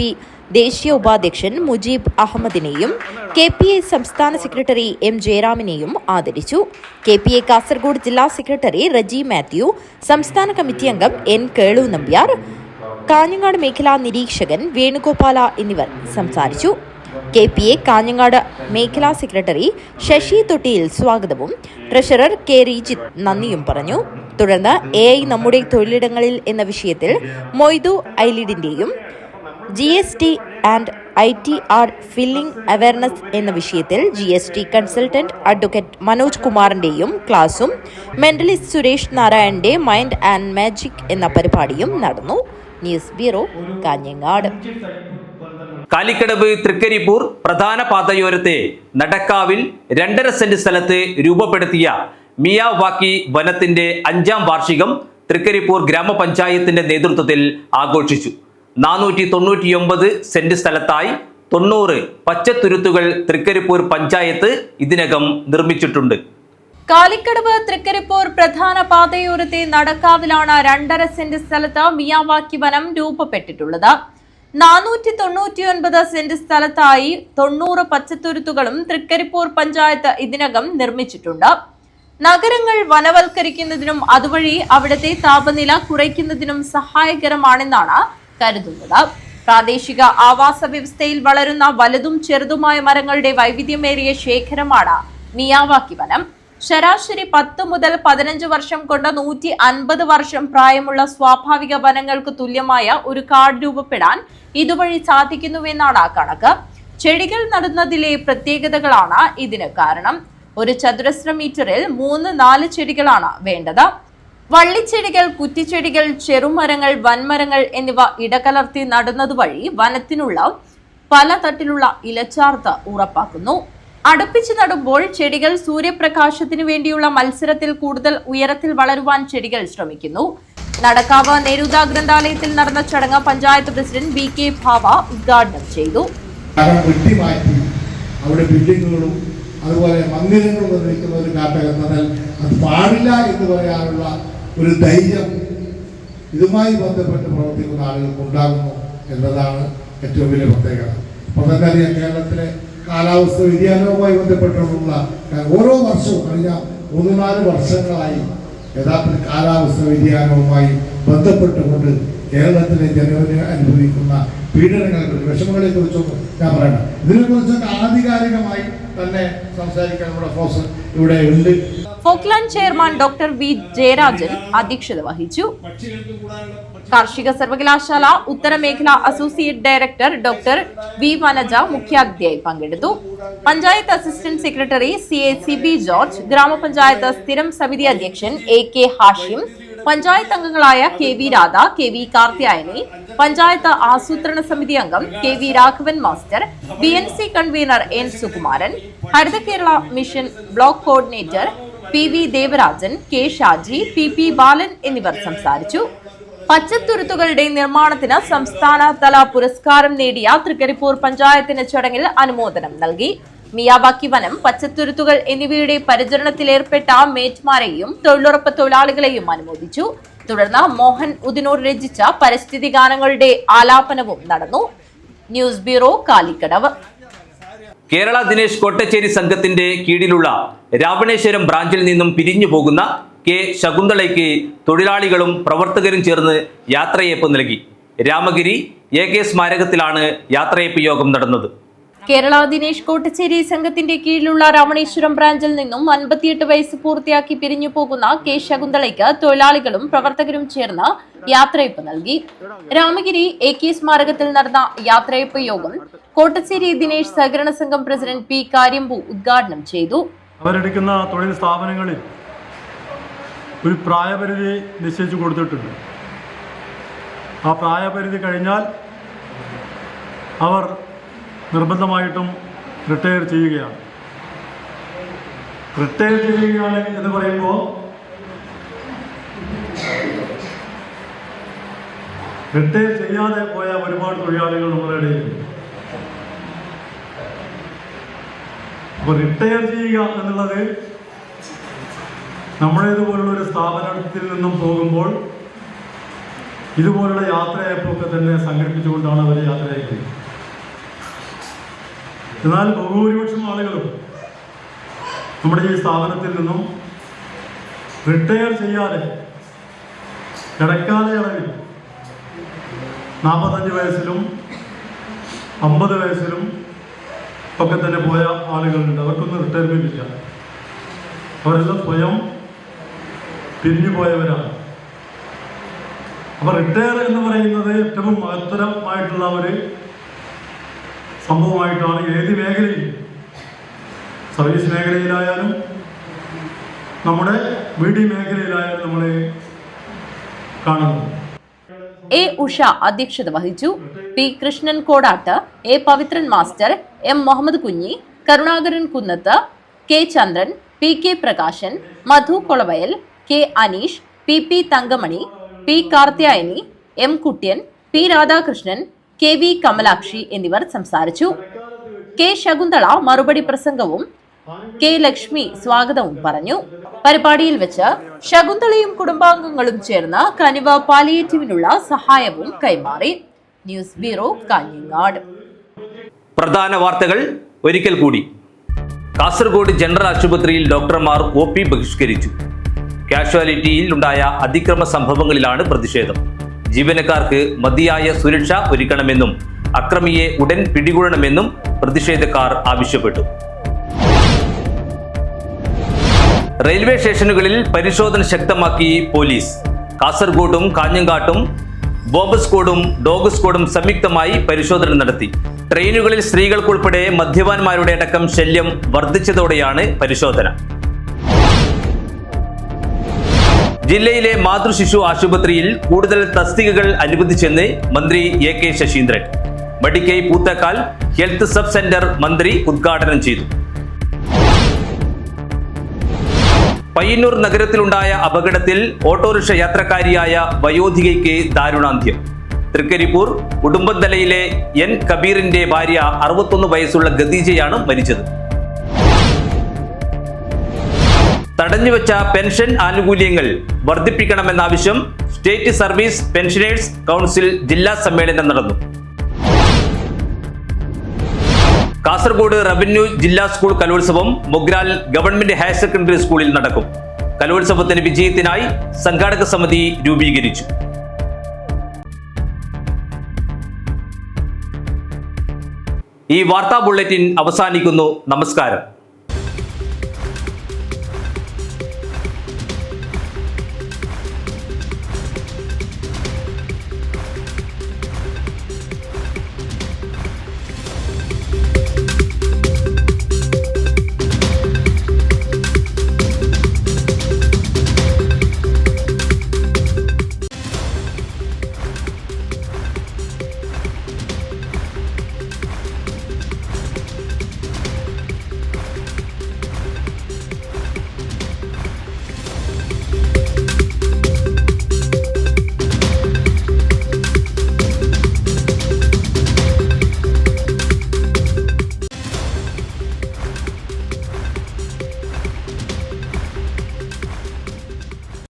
ദേശീയ ഉപാധ്യക്ഷൻ മുജീബ് അഹമ്മദിനെയും KPA സംസ്ഥാന സെക്രട്ടറി M ജയറാമിനെയും ആദരിച്ചു. KPA കാസർഗോഡ് ജില്ലാ സെക്രട്ടറി റജി മാത്യു, സംസ്ഥാന കമ്മിറ്റി അംഗം N കേളു നമ്പ്യാർ, കാഞ്ഞങ്ങാട് മേഖലാ നിരീക്ഷകൻ വേണുഗോപാല എന്നിവർ സംസാരിച്ചു. KPA കാഞ്ഞങ്ങാട് മേഖലാ സെക്രട്ടറി ശശി തൊട്ടിയിൽ സ്വാഗതവും ട്രഷറർ K റീജിത്ത് നന്ദിയും പറഞ്ഞു. തുടർന്ന് AI നമ്മുടെ തൊഴിലിടങ്ങളിൽ എന്ന വിഷയത്തിൽ മൊയ്തു ഐലിഡിന്റെയും GST and ITR filling awareness എന്ന വിഷയത്തിൽ GST കൺസൾട്ടന്റ് അഡ്വക്കേറ്റ് മനോജ് കുമാറിന്റെയും ക്ലാസും മെന്റലിസ്റ്റ് സുരേഷ് നാരായണന്റെ മൈൻഡ് ആൻഡ് മാജിക് എന്ന പരിപാടിയും നടന്നു. News bureau, Kanhangad. കാലിക്കടവ് തൃക്കരിപ്പൂർ പ്രധാന പാതയോരത്തെ നടക്കാവിൽ 2.5 സെന്റ് സ്ഥലത്ത് രൂപപ്പെടുത്തിയ മിയാവാക്കി വനത്തിന്റെ 5ാം വാർഷികം തൃക്കരിപ്പൂർ ഗ്രാമപഞ്ചായത്തിന്റെ നേതൃത്വത്തിൽ ആഘോഷിച്ചു. 499 സെന്റ് സ്ഥലത്തായി 90 പച്ചത്തുരുത്തുകൾ തൃക്കരിപ്പൂർ പഞ്ചായത്ത് ഇതിനകം നിർമ്മിച്ചിട്ടുണ്ട്. കാലിക്കടവ് തൃക്കരിപ്പൂർ പ്രധാന പാതയോരത്തെ നടക്കാവിലാണ് 2.5 സെന്റ് സ്ഥലത്ത് മിയാവാക്കി വനം രൂപപ്പെട്ടിട്ടുള്ളത്. 499 സെന്റ് സ്ഥലത്തായി 90 പച്ചത്തുരുത്തുകളും തൃക്കരിപ്പൂർ പഞ്ചായത്ത് ഇതിനകം നിർമ്മിച്ചിട്ടുണ്ട്. നഗരങ്ങൾ വനവൽക്കരിക്കുന്നതിനും അതുവഴി അവിടുത്തെ താപനില കുറയ്ക്കുന്നതിനും സഹായകരമാണെന്നാണ് കരുതുന്നത്. പ്രാദേശിക ആവാസ വ്യവസ്ഥയിൽ വളരുന്ന വലുതും ചെറുതുമായ മരങ്ങളുടെ വൈവിധ്യമേറിയ ശേഖരമാണ് മിയാവാക്കി വനം. ശരാശരി 10 മുതൽ 15 വർഷം കൊണ്ട് 150 വർഷം പ്രായമുള്ള സ്വാഭാവിക വനങ്ങൾക്ക് തുല്യമായ ഒരു കാട് രൂപപ്പെടാൻ ഇതുവഴി സാധിക്കുന്നുവെന്നാണ് കണക്ക്. ചെടികൾ നടുന്നതിലെ പ്രത്യേകതകളാണ് ഇതിന് കാരണം. ഒരു ചതുരശ്ര മീറ്ററിൽ 3-4 ചെടികളാണ് വേണ്ടത്. വള്ളിച്ചെടികൾ, കുറ്റിച്ചെടികൾ, ചെറുമരങ്ങൾ, വൻമരങ്ങൾ എന്നിവ ഇടകലർത്തി നടുന്നതുവഴി വനത്തിനുള്ള പല തട്ടിലുള്ള ഇലച്ചാർത്ത് ഉറപ്പാക്കുന്നു. അടുപ്പിച്ച് നടുമ്പോൾ ചെടികൾ സൂര്യപ്രകാശത്തിനു വേണ്ടിയുള്ള മത്സരത്തിൽ കൂടുതൽ ഉയരത്തിൽ വളരുവാൻ ചെടികൾ ശ്രമിക്കുന്നു. നടക്കാവ് നേരുദ ഗ്രന്ഥാലയത്തിൽ നടന്ന ചടങ്ങ് പഞ്ചായത്ത് പ്രസിഡന്റ് BK ഭാവ ഉദ്ഘാടനം ചെയ്തു. അവിടെ ബിൽഡിങ്ങുകളും അതുപോലെ മന്ദിരങ്ങളും നിർമ്മിക്കുന്ന ഒരു കാട്ടകന്നാൽ അത് പാടില്ല എന്ന് പറയാനുള്ള ഒരു ധൈര്യം ഇതുമായി ബന്ധപ്പെട്ട് പ്രവർത്തിക്കുന്ന ആളുകൾക്ക് ഉണ്ടാകുന്നു എന്നതാണ് ഏറ്റവും വലിയ പ്രത്യേകത. അപ്പോൾ തന്നെ അറിയാം, കേരളത്തിലെ കാലാവസ്ഥ വ്യതിയാനവുമായി ബന്ധപ്പെട്ടുള്ള ഓരോ വർഷവും കഴിഞ്ഞ 3-4 വർഷങ്ങളായി യഥാർത്ഥത്തിൽ കാലാവസ്ഥ വ്യതിയാനവുമായി ബന്ധപ്പെട്ടുകൊണ്ട് കേരളത്തിലെ ജനങ്ങൾ അനുഭവിക്കുന്ന പീഡനങ്ങളെക്കുറിച്ച്, വിഷമങ്ങളെക്കുറിച്ചൊന്നും ഞാൻ പറയണം. ഇതിനെക്കുറിച്ചൊക്കെ ആധികാരികമായി തന്നെ സംസാരിക്കാൻ നമ്മുടെ ഫോസ് ഇവിടെ ഉണ്ട്. Folkland chairman doctor V Jayarajan അധ്യക്ഷത വഹിച്ചു. കാർഷിക സർവകലാശാല ഉത്തരമേഖല associate director doctor V Vanaja മുഖ്യാതിഥിയായി പങ്കെടുത്തു. Panchayat assistant secretary CB George, grama panchayat സ്ഥിരം സമിതി അധ്യക്ഷൻ AK ഹാഷിം, പഞ്ചായത്ത് അംഗങ്ങളായ KV രാധ, KV കാർത്തിയായനി, പഞ്ചായത്ത് ആസൂത്രണ സമിതി അംഗം KV Raghavan master, BNC convener N Sukumaran, Haritha Kerala mission block coordinator PV Devarajan, K Shaji, PP Balan എന്നിവർ സംസാരിച്ചു. പച്ചത്തുരുത്തുകളുടെ നിർമ്മാണത്തിന് സംസ്ഥാനതല പുരസ്കാരം നേടിയ തൃക്കരിപ്പൂർ പഞ്ചായത്തിന് ചടങ്ങിൽ അനുമോദനം നൽകി. മിയാവാക്കി വനം, പച്ചത്തുരുത്തുകൾ എന്നിവയുടെ പരിചരണത്തിലേർപ്പെട്ട മേറ്റ്മാരെയും തൊഴിലുറപ്പ് തൊഴിലാളികളെയും അനുമോദിച്ചു. തുടർന്ന് മോഹൻ ഉദിനൂർ രചിച്ച പരിസ്ഥിതി ഗാനങ്ങളുടെ ആലാപനവും നടന്നു. News bureau, Kalikkadavu. കേരള ദിനേശ് കോട്ടച്ചേരി സംഘത്തിന്റെ കീഴിലുള്ള രാവണേശ്വരം ബ്രാഞ്ചിൽ നിന്നും പിരിഞ്ഞു പോകുന്ന K ശകുന്തളയ്ക്ക് തൊഴിലാളികളും പ്രവർത്തകരും ചേർന്ന് യാത്രയയപ്പ് നൽകി. രാമഗിരി AK സ്മാരകത്തിലാണ് യാത്രയയപ്പ് യോഗം നടന്നത്. കേരള ദിനേശ് കോട്ടച്ചേരി സംഘത്തിന്റെ കീഴിലുള്ള രാമണേശ്വരം ബ്രാഞ്ചിൽ നിന്നും 58 വയസ്സ് പൂർത്തിയാക്കി പിരിഞ്ഞു പോകുന്ന കെ ശകുന്തളയ്ക്ക് തൊഴിലാളികളും പ്രവർത്തകരും ചേർന്ന് യാത്രയയപ്പ് നൽകി. രാമഗിരി AK സ്മാരകത്തിൽ നടന്ന യാത്രയയപ്പ് യോഗം കോട്ടച്ചേരി ദിനേശ് സഹകരണ സംഘം പ്രസിഡന്റ് പി കാര്യമ്പു ഉദ്ഘാടനം ചെയ്തു. അവരെടുക്കുന്ന തൊഴിൽ സ്ഥാപനങ്ങളിൽ ഒരു പ്രായപരിധി നിശ്ചയിച്ചു കൊടുത്തിട്ടുണ്ട്. ആ പ്രായപരിധി കഴിഞ്ഞാൽ അവർ നിർബന്ധമായിട്ടും റിട്ടയർ ചെയ്യുകയാണ്. റിട്ടയർ ചെയ്യുകയാണ് എന്ന് പറയുമ്പോൾ റിട്ടയർ ചെയ്യാതെ പോയ ഒരുപാട് തൊഴിലാളികൾ നമ്മുടെ ഇടയിലുണ്ട്. അപ്പോൾ റിട്ടയർ ചെയ്യുക എന്നുള്ളത് നമ്മുടേതുപോലുള്ള ഒരു സ്ഥാപനത്തിൽ നിന്നും പോകുമ്പോൾ ഇതുപോലുള്ള യാത്രയയപ്പൊക്കെ തന്നെ സംഘടിപ്പിച്ചുകൊണ്ടാണ് അവർ യാത്രയക്കുന്നത്. എന്നാൽ ബഹുഭൂരിപക്ഷം ആളുകളും നമ്മുടെ ഈ സ്ഥാപനത്തിൽ നിന്നും റിട്ടയർ ചെയ്യാതെ ഇടക്കാലയളവിൽ 45 വയസ്സിലും 50 വയസ്സിലും ഒക്കെ തന്നെ പോയ ആളുകളുണ്ട്. അവർക്കൊന്നും റിട്ടയർമെന്റ് ഇല്ല. അവരെല്ലാം സ്വയം പിരിഞ്ഞു പോയവരാണ്. അപ്പോൾ റിട്ടയർ എന്ന് പറയുന്നത് ഏറ്റവും മഹത്തരമായിട്ടുള്ള ഒരു സംഭവമായിട്ടാണ് ഏത് മേഖലയിൽ, സർവീസ് മേഖലയിലായാലും നമ്മുടെ BD മേഖലയിലായാലും നമ്മൾ കാണുന്നു. A. ഉഷ അധ്യക്ഷത വഹിച്ചു. P. Krishnan Kodatt, A. Pavithran master, M. Muhammad Kunhi, Karunakaran Kunnath, K. Chandran, P. K. Prakashan, Madhu Kolavayal, K. Aneesh, P. Thankamani, P. Karthyayani, M. Kuttyan, P. Radhakrishnan, K. V. Kamalakshi എന്നിവർ സംസാരിച്ചു. K. ശകുന്തള മറുപടി പ്രസംഗവും K. ലക്ഷ്മി സ്വാഗതവും പറഞ്ഞു. പരിപാടിയിൽ വെച്ച് ശകുന്തളയും കുടുംബാംഗങ്ങളും ചേർന്ന് കനിവ പാലിയേറ്റീവിനുള്ള സഹായവും കൈമാറി. News bureau, Kanhangad. പ്രധാന വാർത്തകൾ ഒരിക്കൽ കൂടി. കാസർഗോഡ് ജനറൽ ആശുപത്രിയിൽ ഡോക്ടർമാർ OP ബഹിഷ്കരിച്ചു. കാഷ്വാലിറ്റിയിൽ ഉണ്ടായ അതിക്രമ സംഭവങ്ങളിലാണ് പ്രതിഷേധം. ജീവനക്കാർക്ക് മതിയായ സുരക്ഷ ഒരുക്കണമെന്നും അക്രമിയെ ഉടൻ പിടികൂടണമെന്നും പ്രതിഷേധക്കാർ ആവശ്യപ്പെട്ടു. റെയിൽവേ സ്റ്റേഷനുകളിൽ പരിശോധന ശക്തമാക്കി പോലീസ്. കാസർഗോഡും കാഞ്ഞങ്ങാട്ടും ബോംബ് സ്ക്വാഡും ഡോഗ് സ്ക്വാഡും സംയുക്തമായി പരിശോധന നടത്തി. ട്രെയിനുകളിൽ സ്ത്രീകൾക്കുൾപ്പെടെ മദ്യപാന്മാരുടെ അടക്കം ശല്യം വർദ്ധിച്ചതോടെയാണ് പരിശോധന. ജില്ലയിലെ മാതൃശിശു ആശുപത്രിയിൽ കൂടുതൽ തസ്തികകൾ അനുവദിച്ചെന്ന് മന്ത്രി AK Saseendran. Madikkai Poothakkal health sub centre മന്ത്രി ഉദ്ഘാടനം ചെയ്തു. പയ്യന്നൂർ നഗരത്തിലുണ്ടായ അപകടത്തിൽ ഓട്ടോറിക്ഷ യാത്രക്കാരിയായ വയോധികയ്ക്ക് ദാരുണാന്ത്യം. തൃക്കരിപ്പൂർ ഉടുമ്പന്തലയിലെ N. കബീറിന്റെ ഭാര്യ 61 വയസ്സുള്ള ഖദീജയാണ് മരിച്ചത്. തടഞ്ഞുവെച്ച പെൻഷൻ ആനുകൂല്യങ്ങൾ വർദ്ധിപ്പിക്കണമെന്ന ആവശ്യം സ്റ്റേറ്റ് സർവീസ് പെൻഷനേഴ്സ് കൗൺസിൽ ജില്ലാ സമ്മേളനം നടന്നു. കാസർഗോഡ് റവന്യൂ ജില്ലാ സ്കൂൾ കലോത്സവം മൊഗ്രാൽ ഗവൺമെന്റ് ഹയർ സെക്കൻഡറി സ്കൂളിൽ നടക്കും. കലോത്സവത്തിന് വിജയത്തിനായി സംഘാടക സമിതി രൂപീകരിച്ചു. ഈ വാർത്താ ബുള്ളറ്റിൻ അവസാനിക്കുന്നു. നമസ്കാരം.